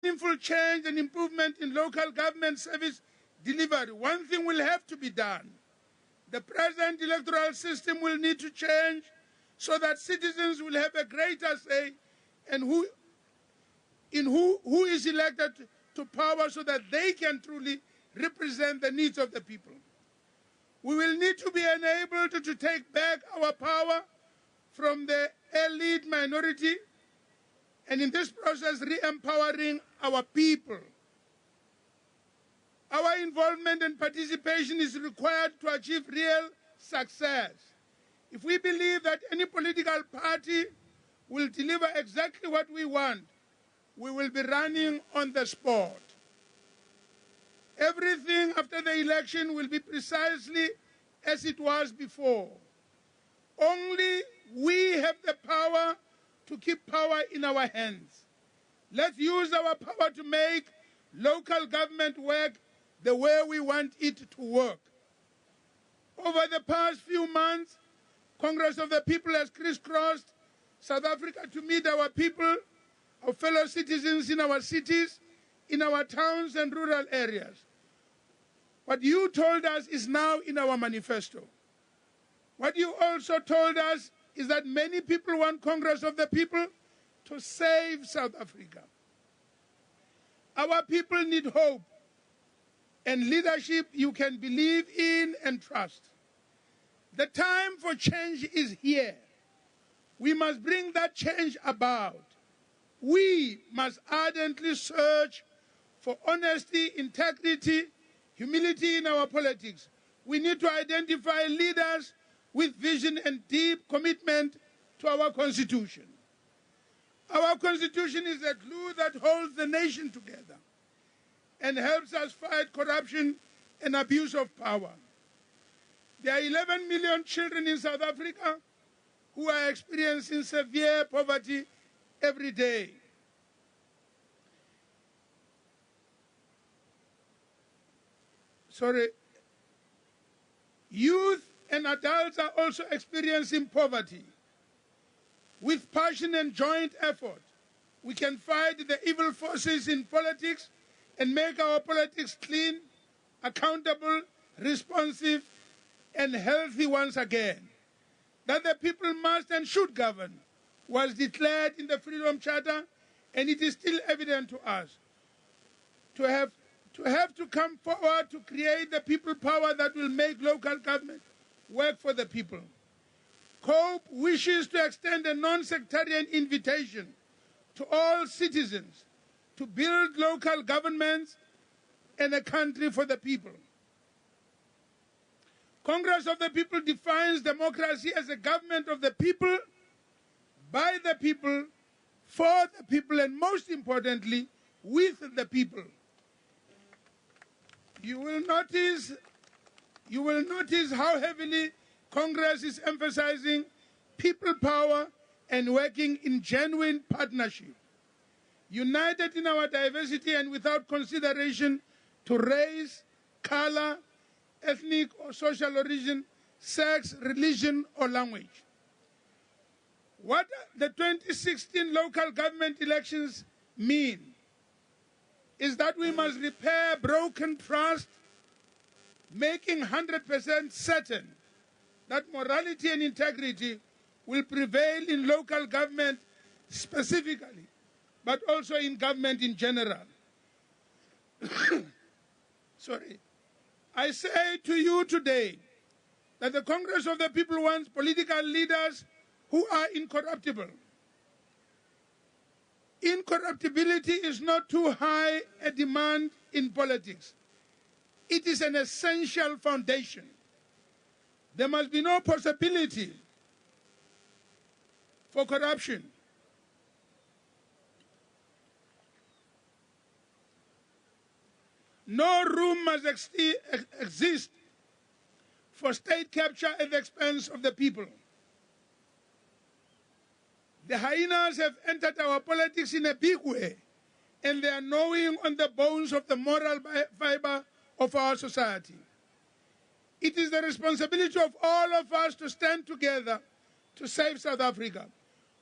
meaningful change and improvement in local government service delivery, one thing will have to be done. The present electoral system will need to change so that citizens will have a greater say in who is elected to power so that they can truly represent the needs of the people. We will need to be enabled to take back our power from the elite minority, and in this process, re-empowering our people. Our involvement and participation is required to achieve real success. If we believe that any political party will deliver exactly what we want, we will be running on the spot. Everything after the election will be precisely as it was before. Only we have the power to keep power in our hands. Let's use our power to make local government work the way we want it to work. Over the past few months, Congress of the People has crisscrossed South Africa to meet our people, our fellow citizens in our cities, in our towns and rural areas. What you told us is now in our manifesto. What you also told us is that many people want Congress of the People to save South Africa. Our people need hope and leadership you can believe in and trust. The time for change is here. We must bring that change about. We must ardently search for honesty, integrity, humility in our politics. We need to identify leaders with vision and deep commitment to our Constitution. Our Constitution is the glue that holds the nation together and helps us fight corruption and abuse of power. There are 11 million children in South Africa who are experiencing severe poverty every day. Youth and adults are also experiencing poverty. With passion and joint effort, we can fight the evil forces in politics and make our politics clean, accountable, responsive, and healthy once again. That the people must and should govern was declared in the Freedom Charter, and it is still evident to us. To have to come forward to create the people power that will make local government work for the people. COPE wishes to extend a non-sectarian invitation to all citizens to build local governments and a country for the people. Congress of the People defines democracy as a government of the people, by the people, for the people, and most importantly, with the people. You will notice how heavily Congress is emphasizing people power and working in genuine partnership, united in our diversity and without consideration to race, color, ethnic or social origin, sex, religion, or language. What the 2016 local government elections mean is that we must repair broken trust, making 100% certain that morality and integrity will prevail in local government specifically, but also in government in general. I say to you today that the Congress of the People wants political leaders who are incorruptible. Incorruptibility is not too high a demand in politics. It is an essential foundation. There must be no possibility for corruption. No room must exist for state capture at the expense of the people. The hyenas have entered our politics in a big way, and they are gnawing on the bones of the moral fiber of our society. It is the responsibility of all of us to stand together to save South Africa.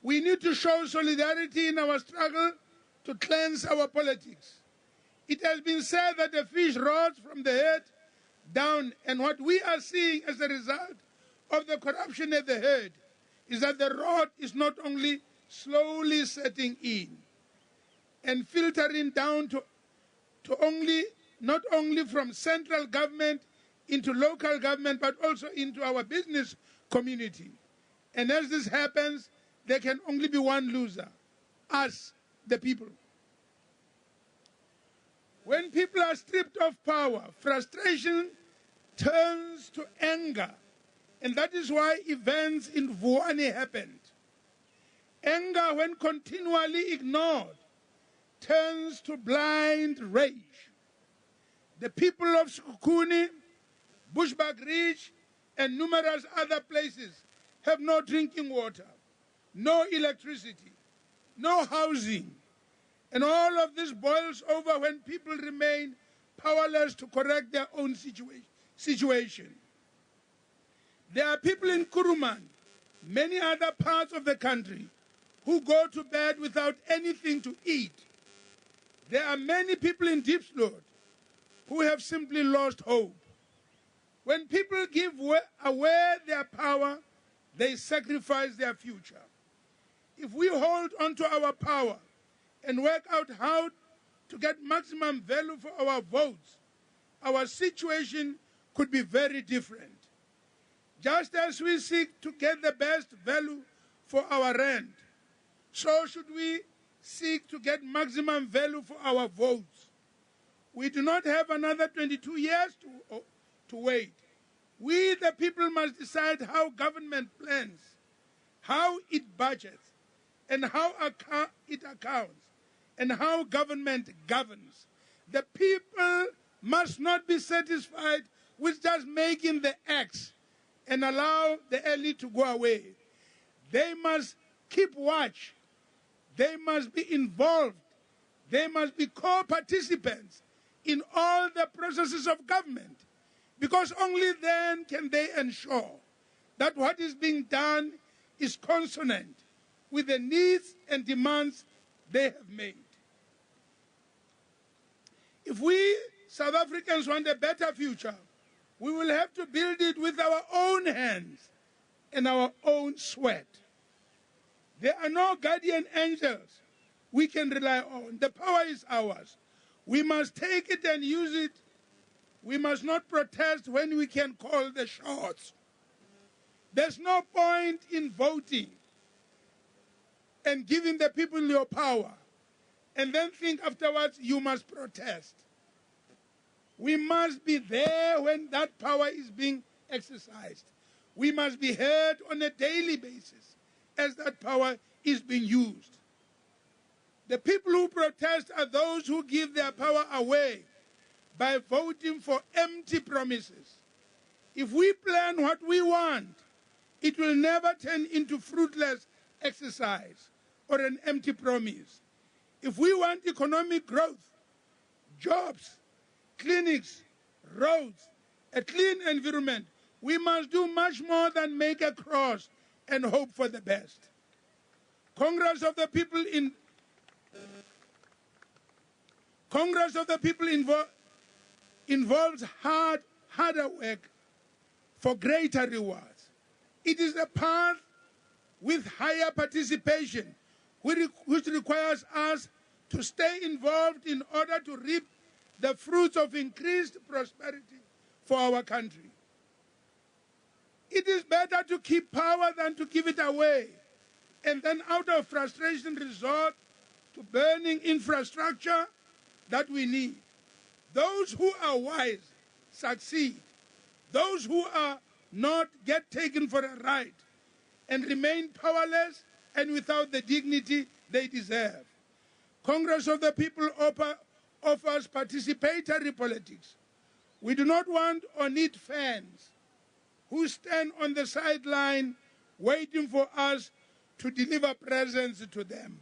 We need to show solidarity in our struggle to cleanse our politics. It has been said that the fish rots from the head down, and what we are seeing as a result of the corruption at the head is that the rot is not only slowly setting in and filtering down to not only from central government into local government, but also into our business community. And as this happens, there can only be one loser: us, the people. When people are stripped of power, frustration turns to anger. And that is why events in Vuwani happened. Anger, when continually ignored, turns to blind rage. The people of Sekhukhune, Bushbuck Ridge, and numerous other places have no drinking water, no electricity, no housing. And all of this boils over when people remain powerless to correct their own situation. There are people in Kuruman, many other parts of the country, who go to bed without anything to eat. There are many people in Diepsloot who have simply lost hope. When people give away their power, they sacrifice their future. If we hold on to our power and work out how to get maximum value for our votes, our situation could be very different. Just as we seek to get the best value for our rand, so should we seek to get maximum value for our votes. We do not have another 22 years to wait. We, the people, must decide how government plans, how it budgets, and how it accounts, and how government governs. The people must not be satisfied with just making the X and allow the elite to go away. They must keep watch. They must be involved. They must be co-participants in all the processes of government, because only then can they ensure that what is being done is consonant with the needs and demands they have made. If we South Africans want a better future, we will have to build it with our own hands and our own sweat. There are no guardian angels we can rely on. The power is ours. We must take it and use it. We must not protest when we can call the shots. There's no point in voting and giving the people your power and then think afterwards you must protest. We must be there when that power is being exercised. We must be heard on a daily basis as that power is being used. The people who protest are those who give their power away by voting for empty promises. If we plan what we want, it will never turn into fruitless exercise or an empty promise. If we want economic growth, jobs, clinics, roads, a clean environment, we must do much more than make a cross and hope for the best. Congress of the People involves harder work for greater rewards. It is a path with higher participation, which requires us to stay involved in order to reap the fruits of increased prosperity for our country. It is better to keep power than to give it away, and then out of frustration resort to burning infrastructure that we need. Those who are wise succeed. Those who are not get taken for a ride and remain powerless and without the dignity they deserve. Congress of the People offers participatory politics. We do not want or need fans who stand on the sideline waiting for us to deliver presents to them.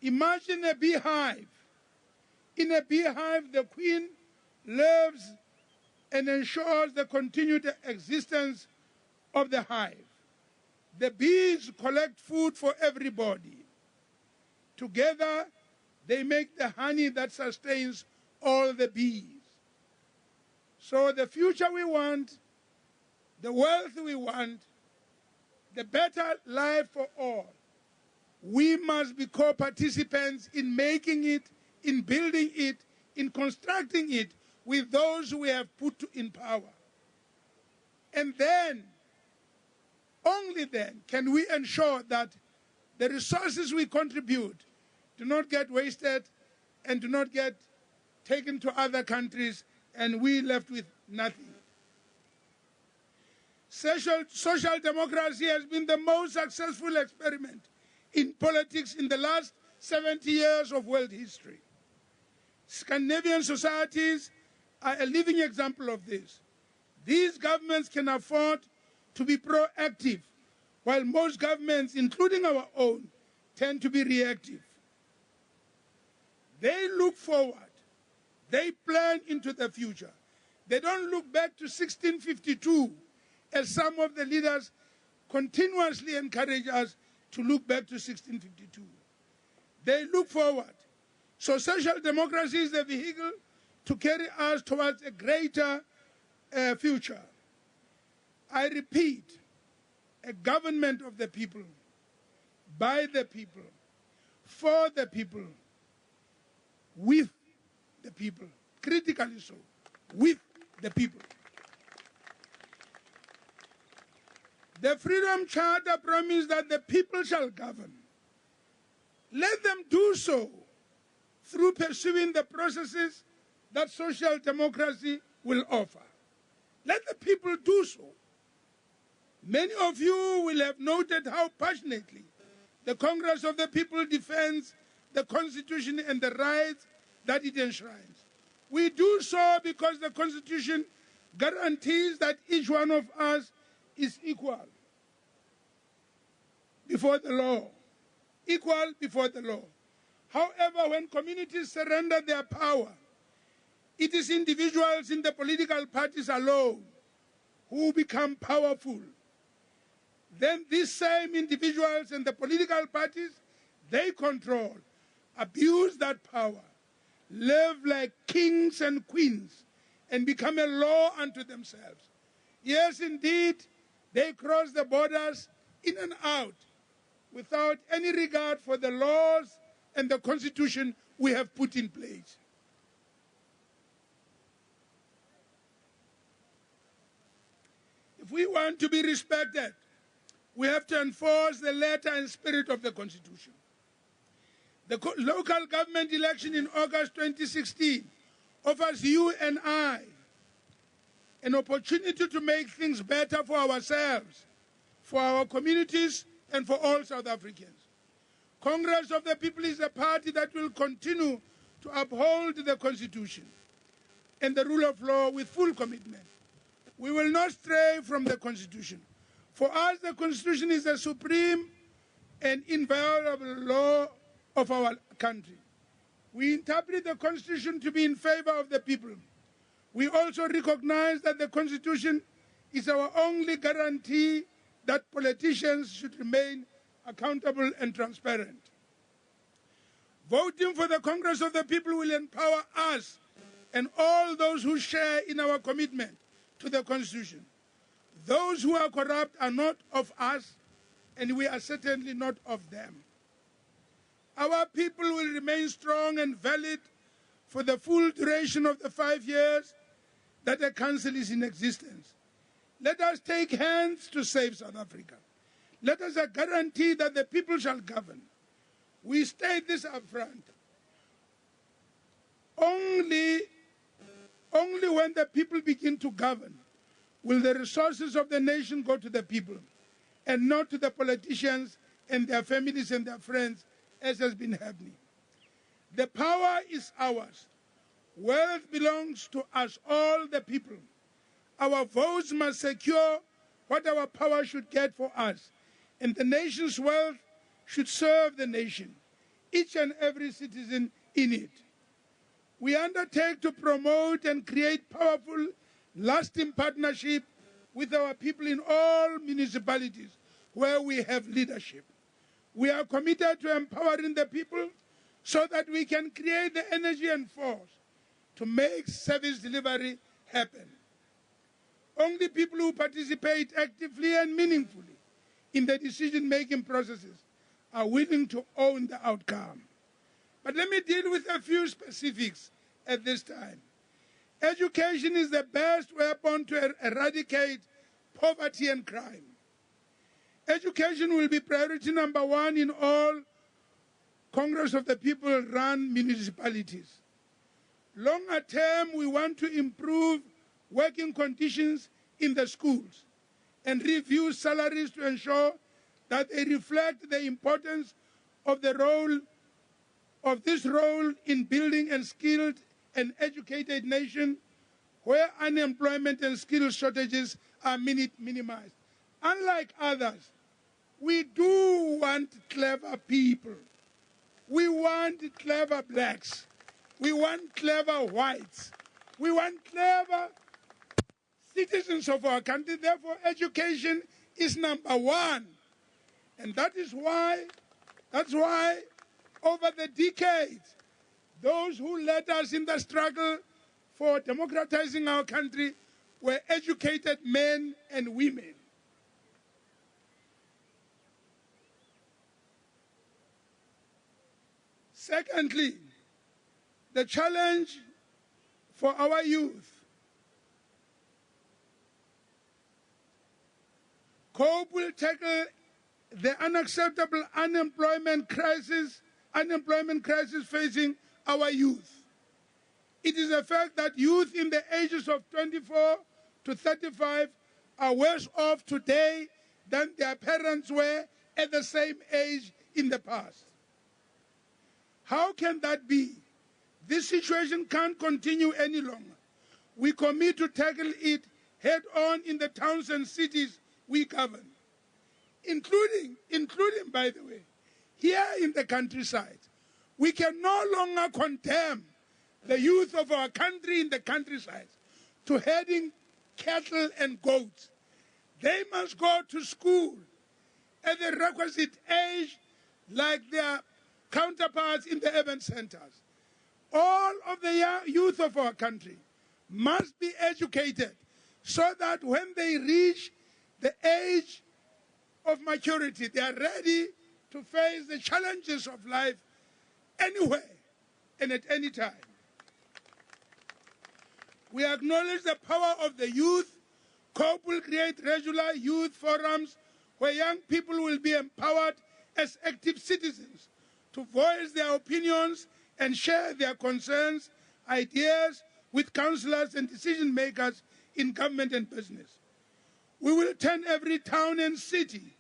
Imagine a beehive. In a beehive, the queen lives and ensures the continued existence of the hive. The bees collect food for everybody. Together, They make the honey that sustains all the bees. So the future we want, the wealth we want, the better life for all, we must be co-participants in making it, in building it, in constructing it with those we have put in power. And then, only then, can we ensure that the resources we contribute do not get wasted and do not get taken to other countries and we left with nothing. Social democracy has been the most successful experiment in politics in the last 70 years of world history. Scandinavian societies are a living example of this. These governments can afford to be proactive, while most governments, including our own, tend to be reactive. They look forward. They plan into the future. They don't look back to 1652, as some of the leaders continuously encourage us to look back to 1652. They look forward. So social democracy is the vehicle to carry us towards a greater future. I repeat, a government of the people, by the people, for the people, with the people, critically so, with the people. The Freedom Charter promised that the people shall govern. Let them do so through pursuing the processes that social democracy will offer. Let the people do so. Many of you will have noted how passionately the Congress of the People defends the Constitution and the rights that it enshrines. We do so because the Constitution guarantees that each one of us is equal before the law. Equal before the law. However, when communities surrender their power, it is individuals in the political parties alone who become powerful. Then these same individuals and the political parties, they control, abuse that power, live like kings and queens, and become a law unto themselves. Yes, indeed, they cross the borders in and out without any regard for the laws and the Constitution we have put in place. If we want to be respected, we have to enforce the letter and spirit of the Constitution. The local government election in August 2016 offers you and I an opportunity to make things better for ourselves, for our communities, and for all South Africans. Congress of the People is a party that will continue to uphold the Constitution and the rule of law with full commitment. We will not stray from the Constitution. For us, the Constitution is the supreme and inviolable law of our country. We interpret the Constitution to be in favor of the people. We also recognize that the Constitution is our only guarantee that politicians should remain accountable and transparent. Voting for the Congress of the People will empower us and all those who share in our commitment to the Constitution. Those who are corrupt are not of us, and we are certainly not of them. Our people will remain strong and valid for the full duration of the 5 years that the Council is in existence. Let us take hands to save South Africa. Let us guarantee that the people shall govern. We state this up front. Only when the people begin to govern will the resources of the nation go to the people and not to the politicians and their families and their friends, as has been happening. The power is ours. Wealth belongs to us, all the people. Our votes must secure what our power should get for us, and the nation's wealth should serve the nation, each and every citizen in it. We undertake to promote and create powerful, lasting partnership with our people in all municipalities where we have leadership. We are committed to empowering the people so that we can create the energy and force to make service delivery happen. Only people who participate actively and meaningfully in the decision-making processes are willing to own the outcome. But let me deal with a few specifics at this time. Education is the best weapon to eradicate poverty and crime. Education will be priority number one in all Congress of the People-run municipalities. Longer term, we want to improve working conditions in the schools and review salaries to ensure that they reflect the importance of this role in building a skilled and educated nation where unemployment and skill shortages are minimized. Unlike others, we do want clever people. We want clever blacks. We want clever whites. We want clever citizens of our country. Therefore, education is number one. And that's why, over the decades, those who led us in the struggle for democratizing our country were educated men and women. Secondly, the challenge for our youth. COPE will tackle the unacceptable unemployment crisis facing our youth. It is a fact that youth in the ages of 24 to 35 are worse off today than their parents were at the same age in the past. How can that be? This situation can't continue any longer. We commit to tackle it head-on in the towns and cities we govern, including, by the way, here in the countryside. We can no longer condemn the youth of our country in the countryside to herding cattle and goats. They must go to school at the requisite age like their counterparts in the urban centers. All of the youth of our country must be educated so that when they reach the age of maturity, they are ready to face the challenges of life anywhere and at any time. We acknowledge the power of the youth. COPE will create regular youth forums where young people will be empowered as active citizens to voice their opinions and share their concerns, ideas with councillors and decision makers in government and business. We will turn every town and city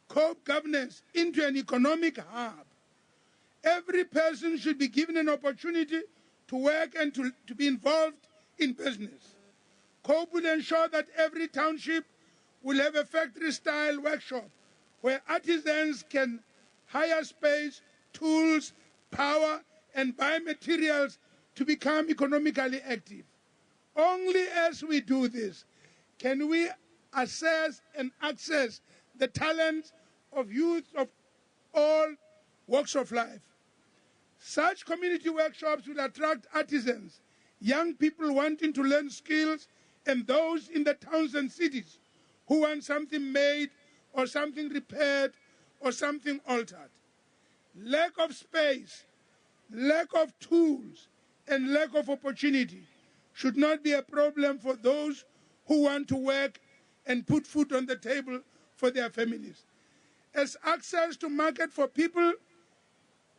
COPE governance into an economic hub. Every person should be given an opportunity to work and to be involved in business. COPE will ensure that every township will have a factory-style workshop where artisans can hire space, tools, power, and buy materials to become economically active. Only as we do this can we assess and access the talents of youth of all walks of life. Such community workshops will attract artisans, young people wanting to learn skills, and those in the towns and cities who want something made or something repaired or something altered. Lack of space, lack of tools, and lack of opportunity should not be a problem for those who want to work and put food on the table for their families. As access to market for people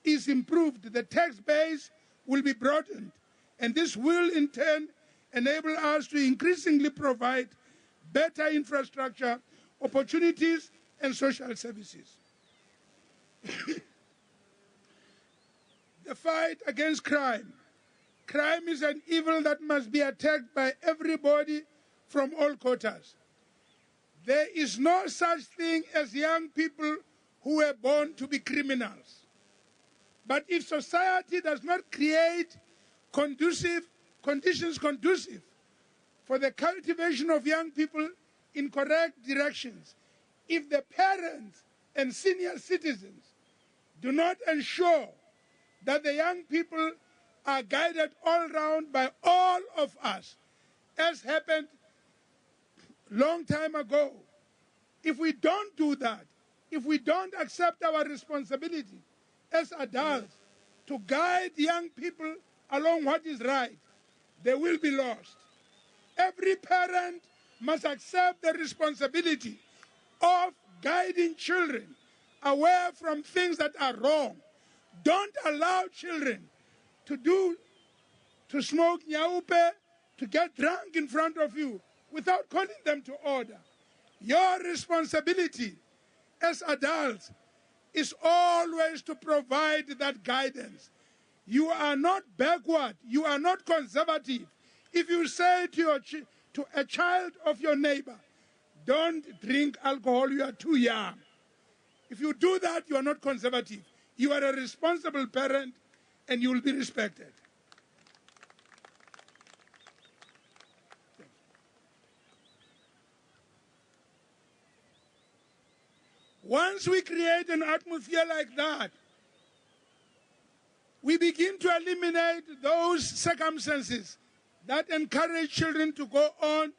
is improved, the tax base will be broadened, and this will in turn enable us to increasingly provide better infrastructure, opportunities, and social services. The fight against crime. Crime is an evil that must be attacked by everybody from all quarters. There is no such thing as young people who were born to be criminals. But if society does not create conditions conducive for the cultivation of young people in correct directions, if the parents and senior citizens do not ensure that the young people are guided all round by all of us, as happened long time ago, if we don't do that, if we don't accept our responsibility as adults to guide young people along what is right, they will be lost. Every parent must accept the responsibility of guiding children away from things that are wrong. Don't allow children to smoke nyaupe, to get drunk in front of you without calling them to order. Your responsibility as adults is always to provide that guidance. You are not backward, you are not conservative. If you say to a child of your neighbor, don't drink alcohol, you are too young. If you do that, you are not conservative. You are a responsible parent and you will be respected. Once we create an atmosphere like that, we begin to eliminate those circumstances that encourage children to go on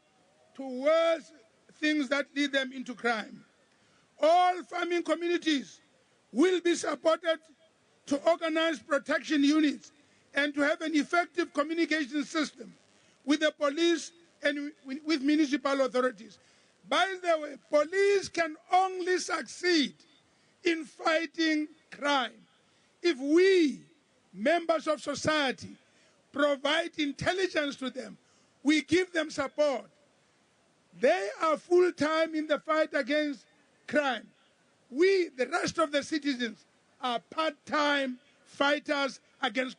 to worse things that lead them into crime. All farming communities will be supported to organize protection units and to have an effective communication system with the police and with municipal authorities. By the way, police can only succeed in fighting crime if we, members of society, provide intelligence to them. We give them support. They are full-time in the fight against crime. We, the rest of the citizens, are part-time fighters against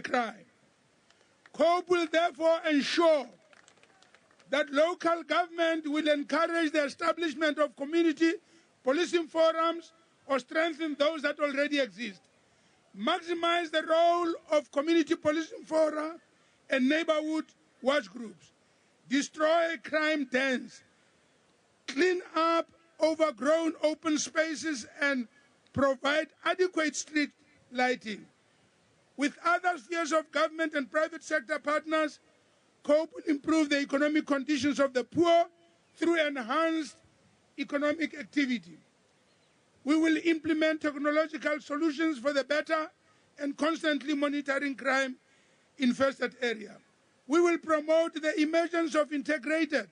crime. COPE will therefore ensure that local government will encourage the establishment of community policing forums or strengthen those that already exist. Maximize the role of community policing fora and neighborhood watch groups. Destroy crime dens. Clean up overgrown open spaces and provide adequate street lighting. With other spheres of government and private sector partners, COPE will improve the economic conditions of the poor through enhanced economic activity. We will implement technological solutions for the better and constantly monitoring crime infested area. We will promote the emergence of integrated,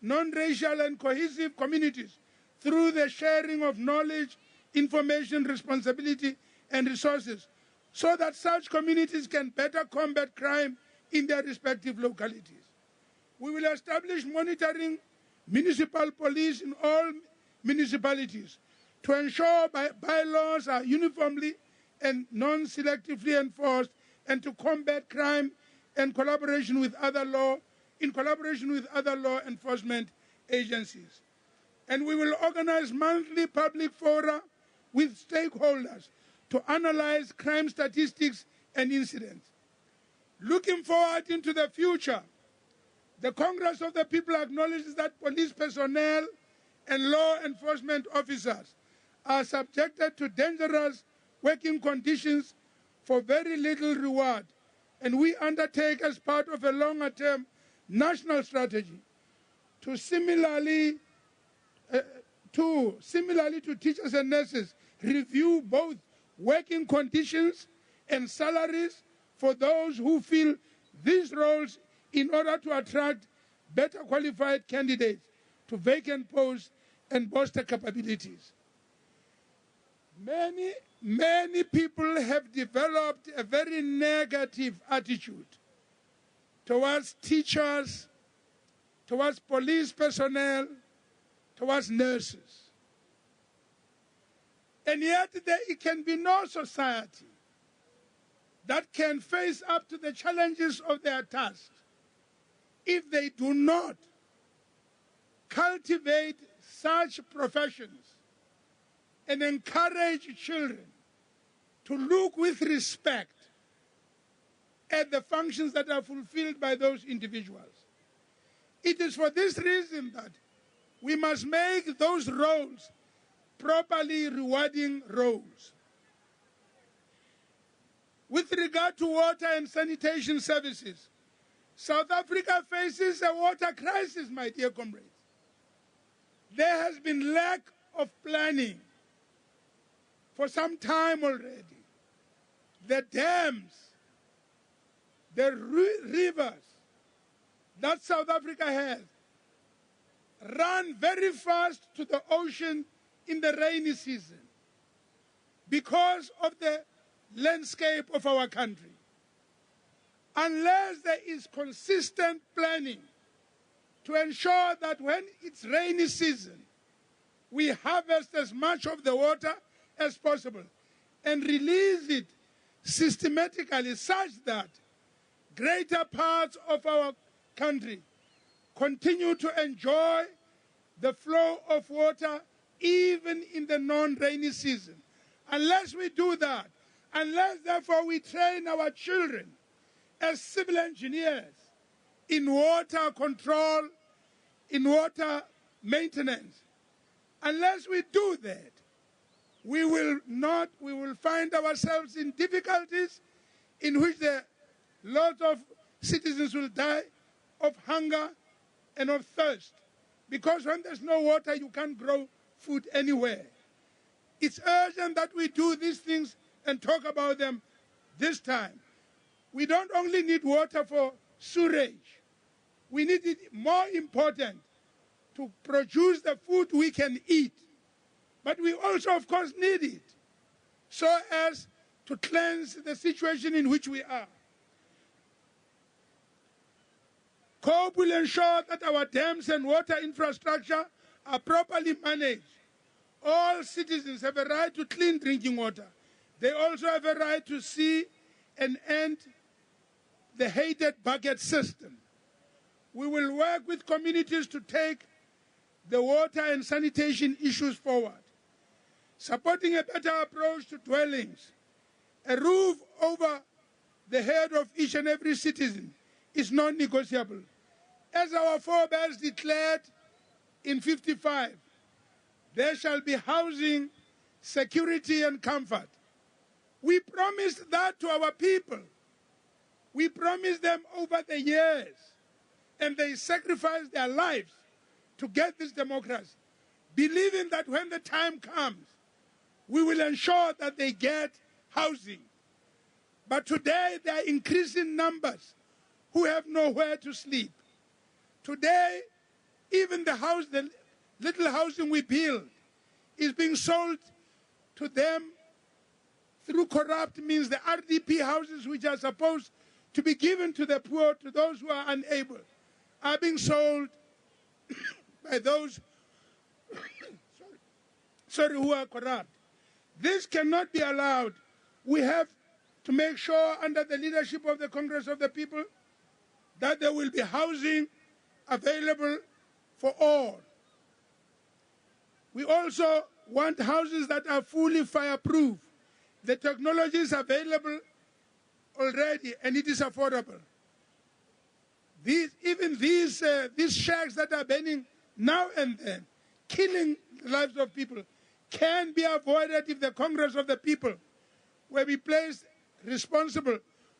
non-racial and cohesive communities through the sharing of knowledge, information, responsibility and resources so that such communities can better combat crime in their respective localities. We will establish monitoring municipal police in all municipalities to ensure bylaws are uniformly and non-selectively enforced and to combat crime in collaboration with other law enforcement agencies. And we will organize monthly public fora with stakeholders to analyze crime statistics and incidents. Looking forward into the future, the Congress of the People acknowledges that police personnel and law enforcement officers are subjected to dangerous working conditions for very little reward, and we undertake as part of a longer-term national strategy to similarly to teachers and nurses, review both working conditions and salaries for those who fill these roles in order to attract better qualified candidates to vacant posts and bolster capabilities. Many people have developed a very negative attitude towards teachers, towards police personnel, towards nurses. And yet there can be no society that can face up to the challenges of their task if they do not cultivate such professions and encourage children to look with respect at the functions that are fulfilled by those individuals. It is for this reason that we must make those roles properly rewarding roles. With regard to water and sanitation services, South Africa faces a water crisis, my dear comrades. There has been lack of planning for some time already. The dams, the rivers that South Africa has run very fast to the ocean in the rainy season because of the landscape of our country. Unless there is consistent planning to ensure that when it's rainy season, we harvest as much of the water as possible and release it systematically such that greater parts of our country continue to enjoy the flow of water even in the non-rainy season. Unless we do that, unless therefore we train our children as civil engineers in water control, in water maintenance, unless we do that, we will find ourselves in difficulties in which lots of citizens will die of hunger and of thirst. Because when there's no water, you can't grow food anywhere. It's urgent that we do these things and talk about them this time. We don't only need water for sewerage. We need it, more important, to produce the food we can eat. But we also, of course, need it so as to cleanse the situation in which we are. COPE will ensure that our dams and water infrastructure are properly managed. All citizens have a right to clean drinking water. They also have a right to see and end the hated bucket system. We will work with communities to take the water and sanitation issues forward, supporting a better approach to dwellings. A roof over the head of each and every citizen is non-negotiable. As our forebears declared in 1955, there shall be housing, security, and comfort. We promised that to our people. We promised them over the years, and they sacrificed their lives to get this democracy, believing that when the time comes, we will ensure that they get housing. But today, there are increasing numbers who have nowhere to sleep. Today, even the little housing we build is being sold to them through corrupt means. The RDP houses, which are supposed to be given to the poor, to those who are unable, are being sold by those who are corrupt. This cannot be allowed. We have to make sure, under the leadership of the Congress of the People, that there will be housing available for all. We also want houses that are fully fireproof. The technology is available already, and it is affordable. These shacks that are burning now and then, killing the lives of people, can be avoided if the Congress of the People were be placed responsible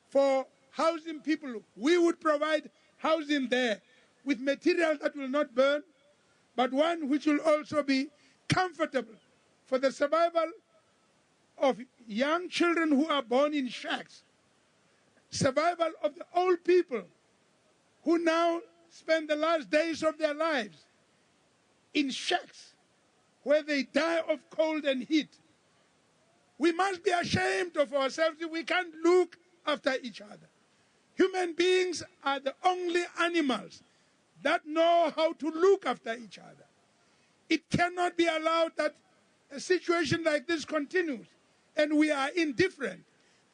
for housing people. We would provide housing there with material that will not burn, but one which will also be comfortable for the survival of young children who are born in shacks, survival of the old people who now spend the last days of their lives in shacks where they die of cold and heat. We must be ashamed of ourselves if we can't look after each other. Human beings are the only animals that know how to look after each other. It cannot be allowed that a situation like this continues and we are indifferent,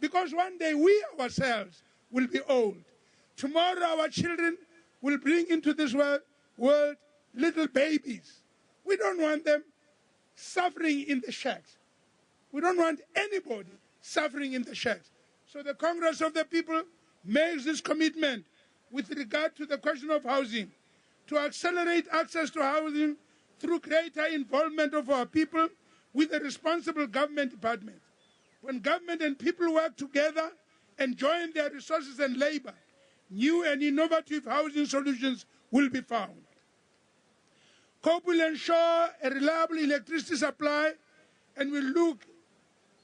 because one day we ourselves will be old. Tomorrow our children will bring into this world little babies. We don't want them suffering in the shacks. We don't want anybody suffering in the shacks. So the Congress of the People makes this commitment with regard to the question of housing, to accelerate access to housing through greater involvement of our people with the responsible government departments. When government and people work together, and join their resources and labor, new and innovative housing solutions will be found. COPE will ensure a reliable electricity supply and will look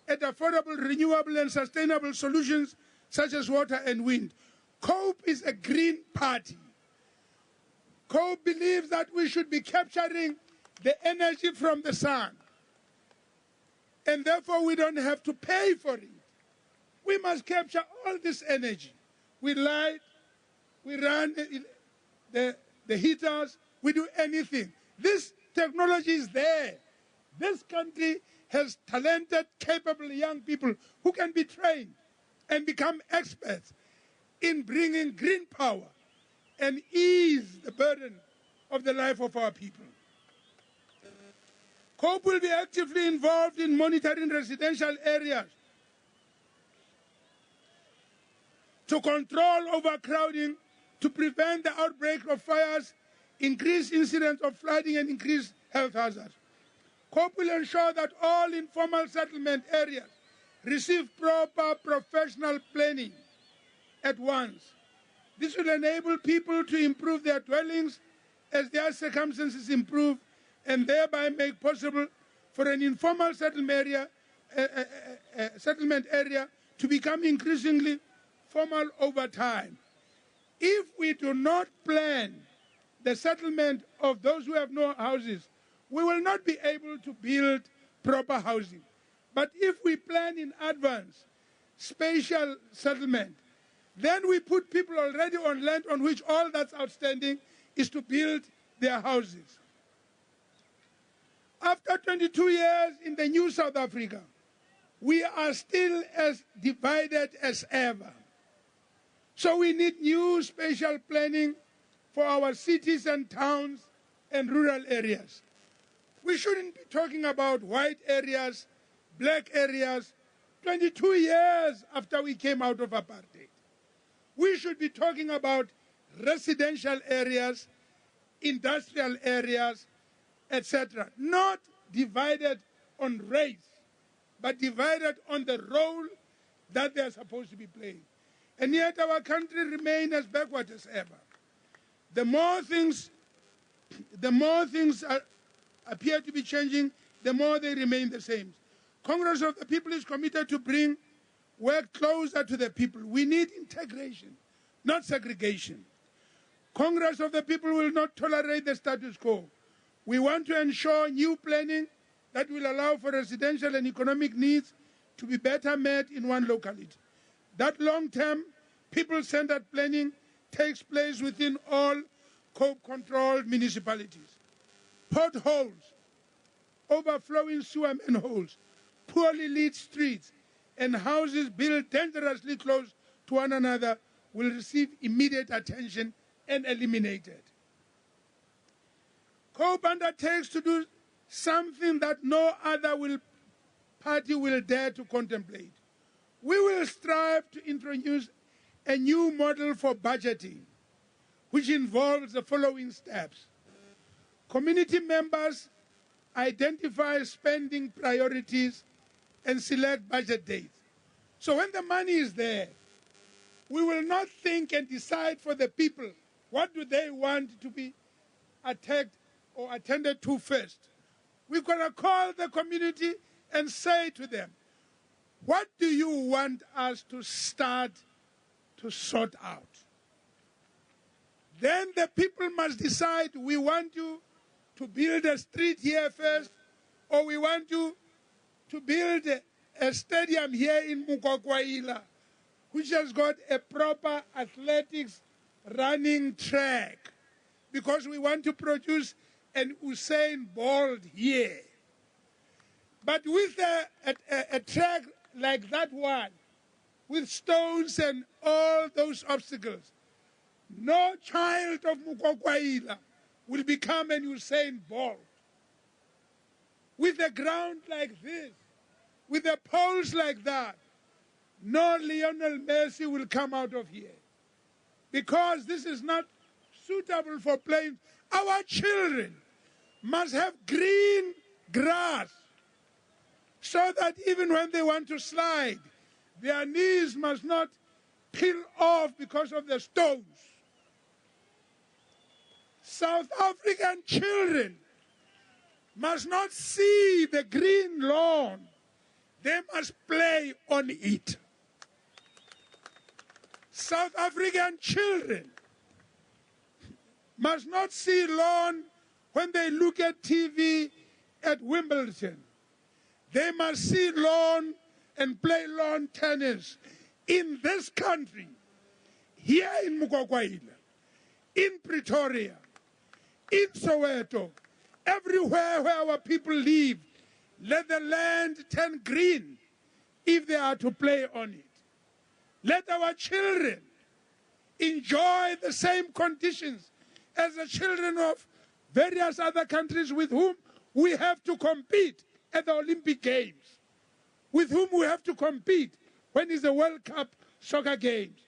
at affordable, renewable and sustainable solutions such as water and wind. COPE is a green party. COPE believes that we should be capturing the energy from the sun, and therefore we don't have to pay for it. We must capture all this energy. We light, we run the heaters, we do anything. This technology is there. This country has talented, capable young people who can be trained and become experts in bringing green power and ease the burden of the life of our people. COPE will be actively involved in monitoring residential areas to control overcrowding, to prevent the outbreak of fires, increase incidence of flooding and increase health hazards. COPE will ensure that all informal settlement areas receive proper professional planning at once. This will enable people to improve their dwellings as their circumstances improve, and thereby make possible for an informal settlement area to become increasingly formal over time. If we do not plan the settlement of those who have no houses, we will not be able to build proper housing. But if we plan in advance spatial settlement, then we put people already on land on which all that's outstanding is to build their houses. After 22 years in the new South Africa, we are still as divided as ever. So we need new spatial planning for our cities and towns and rural areas. We shouldn't be talking about white areas, black areas, 22 years after we came out of apartheid. We should be talking about residential areas, industrial areas, etc. Not divided on race, but divided on the role that they are supposed to be playing. And yet our country remains as backward as ever. The more things appear to be changing, the more they remain the same. Congress of the People is committed to bring work closer to the people. We need integration, not segregation. Congress of the People will not tolerate the status quo. We want to ensure new planning that will allow for residential and economic needs to be better met in one locality. That long-term, people-centered planning takes place within all COPE-controlled municipalities. Potholes, overflowing sewer manholes, poorly lit streets, and houses built dangerously close to one another will receive immediate attention and eliminated. COPE undertakes to do something that no other party will dare to contemplate. We will strive to introduce a new model for budgeting, which involves the following steps. Community members identify spending priorities and select budget dates. So when the money is there, we will not think and decide for the people what do they want to be attacked or attended to first. We're going to call the community and say to them, what do you want us to start to sort out? Then the people must decide, we want you to build a street here first, or we want you to build a stadium here in Mukokwaila, which has got a proper athletics running track, because we want to produce an Usain Bolt here. But with a track like that one, with stones and all those obstacles, no child of Mukokwaila will become an Usain Bolt. With a ground like this, with the poles like that, no Lionel Messi will come out of here. Because this is not suitable for playing. Our children must have green grass, so that even when they want to slide, their knees must not peel off because of the stones. South African children must not see the green lawn. They must play on it. South African children must not see lawn when they look at TV at Wimbledon. They must see lawn and play lawn tennis in this country, here in Mukokwaila, in Pretoria, in Soweto, everywhere where our people live. Let the land turn green if they are to play on it. Let our children enjoy the same conditions as the children of various other countries with whom we have to compete at the Olympic Games, with whom we have to compete when it's the World Cup soccer games.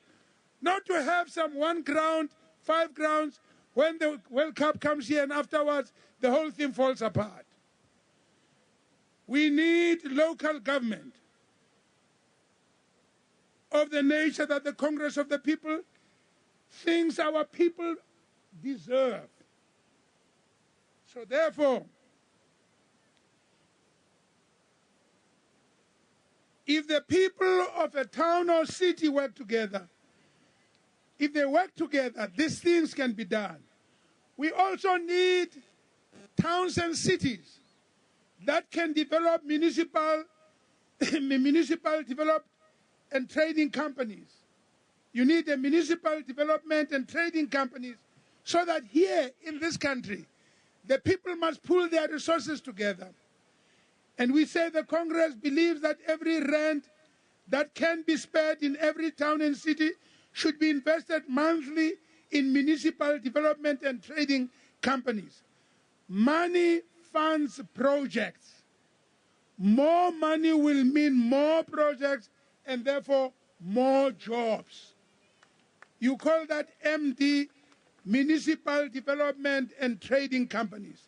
Not to have some 1 ground, 5 grounds, when the World Cup comes here and afterwards the whole thing falls apart. We need local government of the nature that the Congress of the People thinks our people deserve. So therefore, if the people of a town or city work together, if they work together, these things can be done. We also need towns and cities that can develop municipal development and trading companies. You need a municipal development and trading companies so that here in this country, the people must pool their resources together. And we say the Congress believes that every rand that can be spared in every town and city should be invested monthly in municipal development and trading companies. Money funds projects. More money will mean more projects and therefore more jobs. You call that MD, Municipal Development and Trading Companies.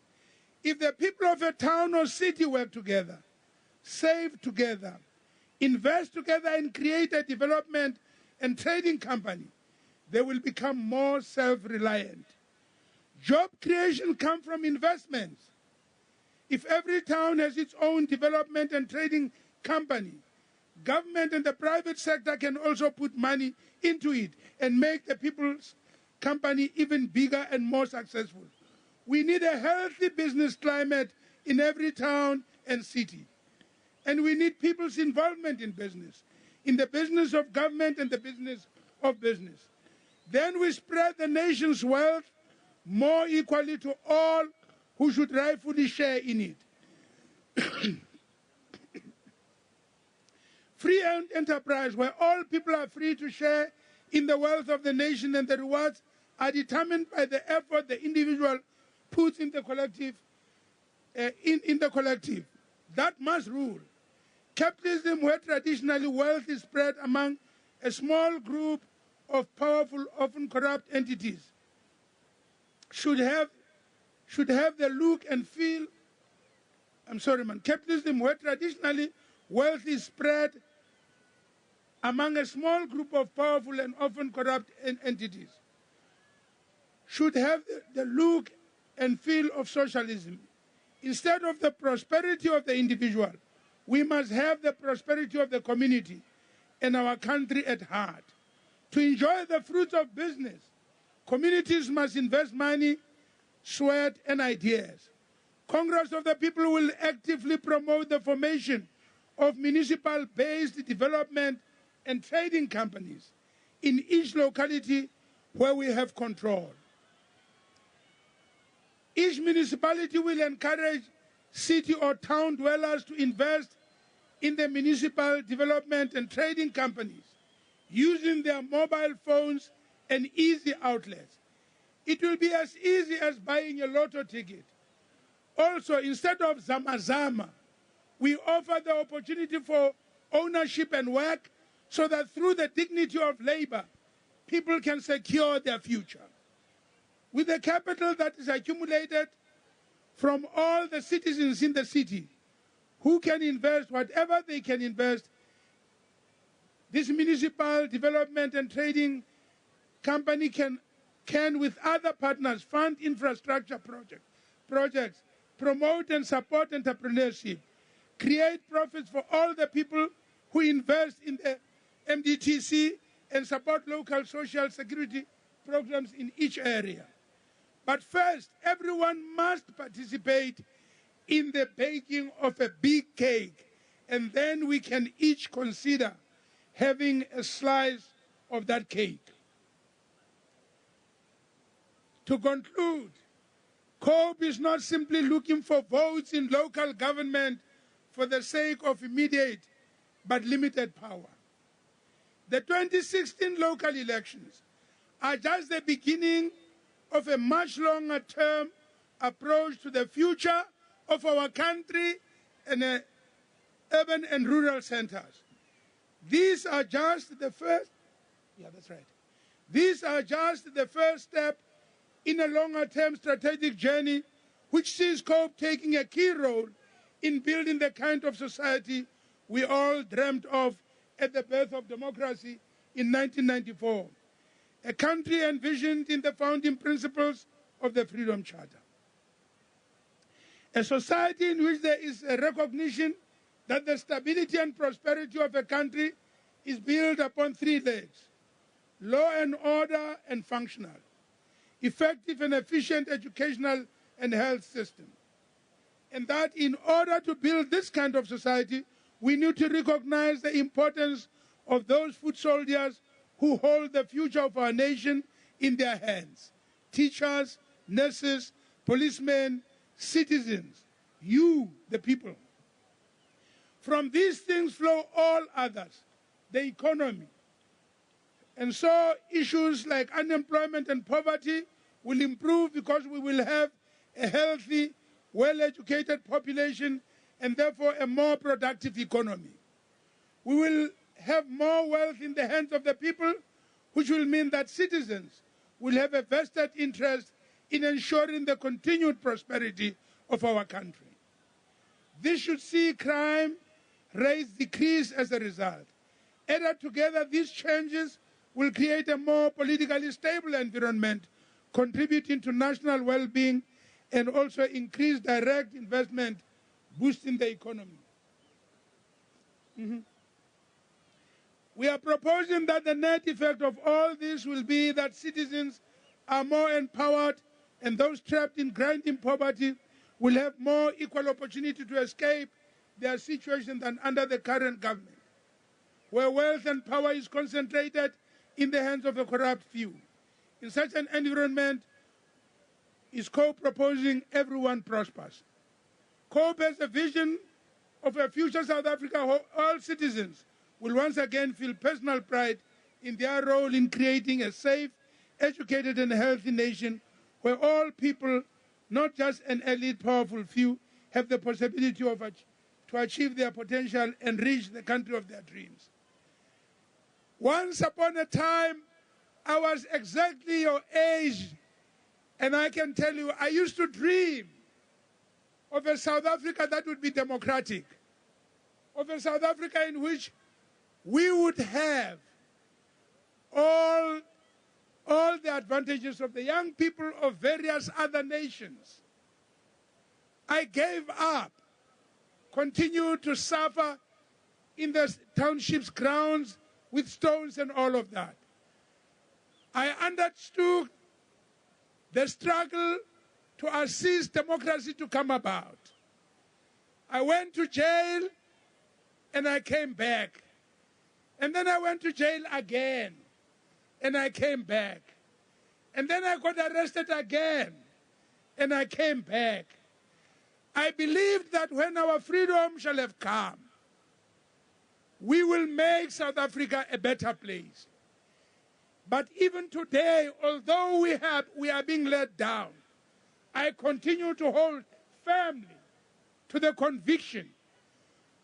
If the people of a town or city work together, save together, invest together and create a development and trading company, they will become more self-reliant. Job creation comes from investments. If every town has its own development and trading company, government and the private sector can also put money into it and make the people's company even bigger and more successful. We need a healthy business climate in every town and city. And we need people's involvement in business, in the business of government and the business of business. Then we spread the nation's wealth more equally to all who should rightfully share in it. Free enterprise, where all people are free to share in the wealth of the nation and the rewards are determined by the effort the individual puts in the collective. That must rule. Capitalism, where traditionally wealth is spread among a small group of powerful, often corrupt entities, should have the look and feel. Capitalism, where traditionally wealth is spread among a small group of powerful and often corrupt entities, should have the look and feel of socialism. Instead of the prosperity of the individual, we must have the prosperity of the community and our country at heart. To enjoy the fruits of business, communities must invest money, sweat, and ideas. Congress of the People will actively promote the formation of municipal-based development and trading companies in each locality where we have control. Each municipality will encourage city or town dwellers to invest in the municipal development and trading companies using their mobile phones and easy outlets. It will be as easy as buying a lotto ticket. Also, instead of Zamazama, we offer the opportunity for ownership and work so that through the dignity of labor, people can secure their future. With the capital that is accumulated from all the citizens in the city, who can invest whatever they can invest, This municipal development and trading company can with other partners fund infrastructure projects, promote and support entrepreneurship, create profits for all the people who invest in the MDTC, and support local social security programs in each area. But first, everyone must participate in the baking of a big cake, and then we can each consider having a slice of that cake. To conclude, COPE is not simply looking for votes in local government for the sake of immediate but limited power. The 2016 local elections are just the beginning of a much longer term approach to the future of our country and urban and rural centers. These are just the first, These are just the first step in a longer-term strategic journey which sees COPE taking a key role in building the kind of society we all dreamt of at the birth of democracy in 1994, a country envisioned in the founding principles of the Freedom Charter. A society in which there is a recognition that the stability and prosperity of a country is built upon three legs: law and order and functional, effective and efficient educational and health system. And that in order to build this kind of society, we need to recognize the importance of those foot soldiers who hold the future of our nation in their hands: teachers, nurses, policemen, citizens, you, the people. From these things flow all others, the economy. And so issues like unemployment and poverty will improve because we will have a healthy, well-educated population and therefore a more productive economy. We will have more wealth in the hands of the people, which will mean that citizens will have a vested interest in ensuring the continued prosperity of our country. This should see crime rates decrease as a result. Added together, these changes will create a more politically stable environment, contributing to national well-being and also increase direct investment, boosting the economy. We are proposing that the net effect of all this will be that citizens are more empowered and those trapped in grinding poverty will have more equal opportunity to escape their situation than under the current government, where wealth and power is concentrated in the hands of a corrupt few. In such an environment, is COPE proposing everyone prospers. COPE has a vision of a future South Africa where all citizens will once again feel personal pride in their role in creating a safe, educated and healthy nation where all people, not just an elite powerful few, have the possibility to achieve their potential and reach the country of their dreams. Once upon a time, I was exactly your age, and I can tell you, I used to dream of a South Africa that would be democratic, of a South Africa in which we would have all the advantages of the young people of various other nations. I gave up, continued to suffer in the township's grounds with stones and all of that. I understood the struggle to assist democracy to come about. I went to jail and I came back. And then I went to jail again and I came back. And then I got arrested again and I came back. I believed that when our freedom shall have come, we will make South Africa a better place. But even today, although we are being let down, I continue to hold firmly to the conviction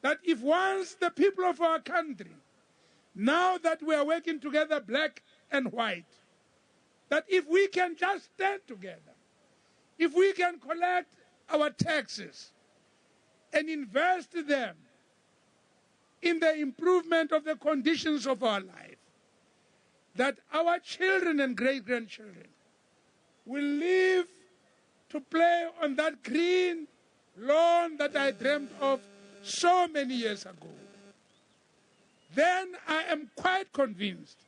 that if once the people of our country, now that we are working together black and white, that if we can just stand together, if we can collect our taxes and invest them in the improvement of the conditions of our life, that our children and great-grandchildren will live to play on that green lawn that I dreamt of so many years ago, then I am quite convinced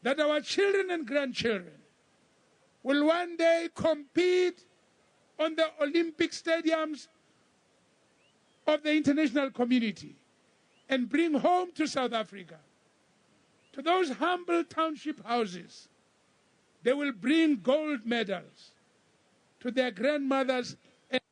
that our children and grandchildren will one day compete on the Olympic stadiums of the international community and bring home to South Africa, to those humble township houses, they will bring gold medals to their grandmothers. Let's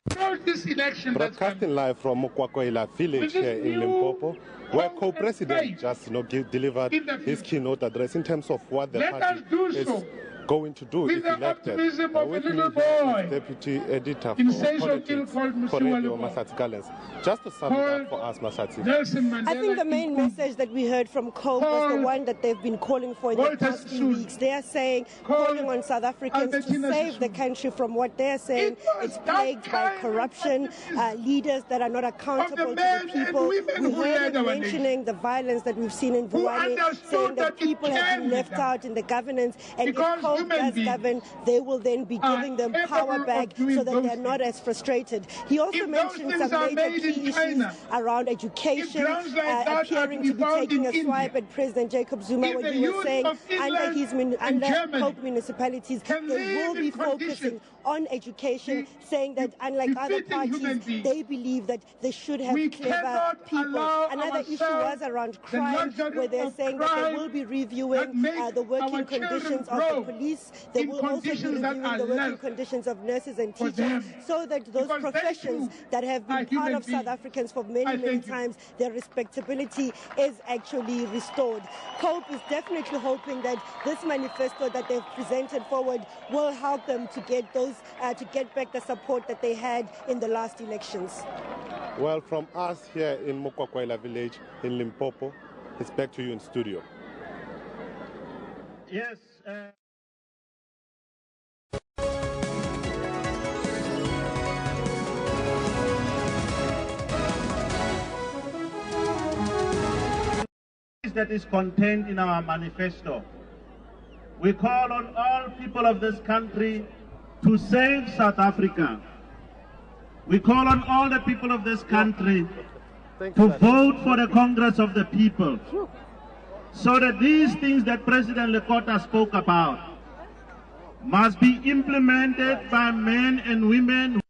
approach this election. Broadcasting live from Mokwakoila village here in Limpopo, where co-president just delivered his keynote address in terms of what the party is going to do if elected. With me is Deputy Editor for Politics for Radio Masati Gallens. Just to sum it up for us, Masati. I think the main message that we heard from COPE was the one that they've been calling for in the past few weeks. They are saying, calling on South Africans to save the country from what they're saying it's plagued by corruption, leaders that are not accountable to the people. We heard him mentioning the violence that we've seen in Vuwane, saying that people have been left out in the governance, and if COPE does govern, they will then be giving them power back so that they're not as frustrated. He also mentioned some major key issues around education, appearing to be taking a swipe at President Jacob Zuma when he was saying under COPE municipalities they will be focusing on education, saying that unlike other parties, they believe that they should have clever people. Another issue was around crime, where they're saying that they will be reviewing the working conditions of the police. They will also be reviewing the working conditions of nurses and teachers, so that those professions that have been part of South Africans for many, many times, their respectability is actually restored. COPE is definitely hoping that this manifesto that they've presented forward will help them to get those to get back the support that they had in the last elections. Well, from us here in Mokwakoila village in Limpopo, it's back to you in studio. Yes. That is contained in our manifesto. We call on all people of this country to save South Africa. We call on all the people of this country to vote for the Congress of the People, so that these things that President Lekota spoke about must be implemented by men and women